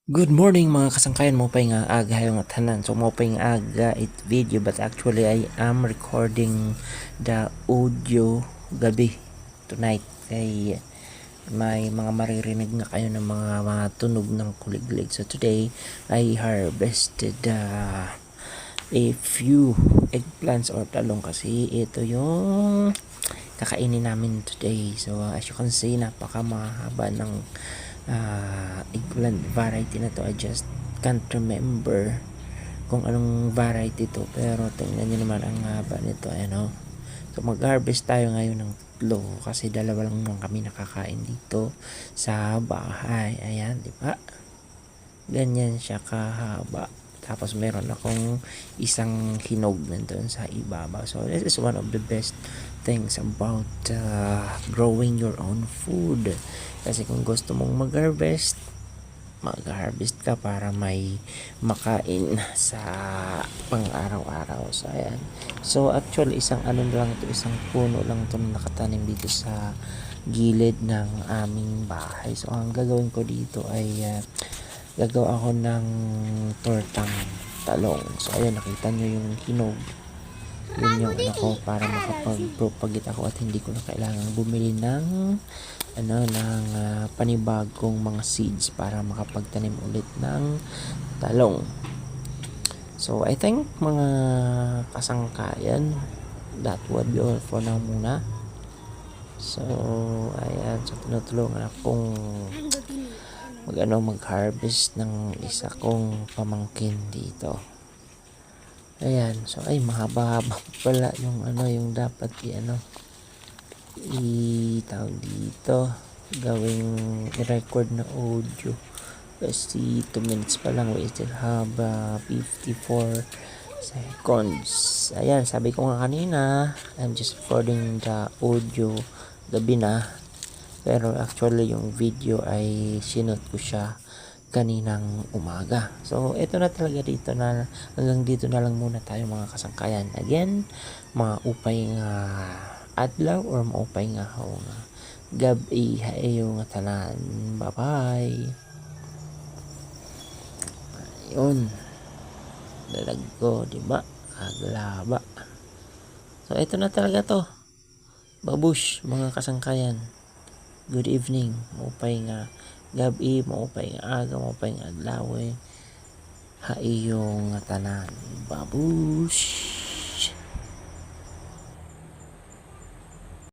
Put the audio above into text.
Good morning mga kasangkayan mo pa nga aga yung tanan. So mo pa nga aga it video but actually I am recording the audio gabi tonight kay may mga maririnig na kayo ng mga tunog ng kuliglig. So today I harvested a few eggplants or talong kasi ito yung kakainin namin today. So as you can see napaka mahaba ng eggplant variety na to. I just can't remember kung anong variety to, pero tingnan nyo naman ang haba nito. Ayan o. So mag harvest tayo ngayon ng tatlo kasi dalawa lang naman kami nakakain dito sa bahay. Ayan, di ba? Ganyan siya kahaba. Tapos meron akong isang hinog nandun sa ibabaw. So this is one of the best things about growing your own food. Kasi kung gusto mong mag-harvest ka para may makain sa pang-araw-araw. So ayan. So actually isang ano lang to, isang puno lang to na nakatanim dito sa gilid ng aming bahay. So ang gagawin ko dito ay gagawa ako ng tortang talong. So ayun, nakita nyo yung hinog. Yun yung ano ko para makapag-propagate ako at hindi ko na kailangan bumili ng panibagong mga seeds para makapagtanim ulit ng talong. So I think mga kasangkayan, that would be all for now muna. So ayan, so tinutulungan akong mag-harvest ng isa kong pamangkin dito. Ayan, so ay mahaba-haba pala yung yung dapat tawag dito, gawing i-record na audio kasi 2 minutes pa lang, we still have 54 seconds. Ayan, sabi ko nga kanina I'm just recording the audio gabi na, pero actually yung video ay sinot ko siya kaninang umaga. So ito na talaga, dito na hanggang dito na lang muna tayo mga kasangkayan. Again, maupay nga adlaw or maupay nga gabi hayo nga tanan. Bye bye. Ayun, dalag ko, diba? Aglaba. So ito na talaga to. Babush mga kasangkayan. Good evening. Maupay nga gabi, maupay nga aga, maupay nga adlaw. Haiyong tanan. Babush.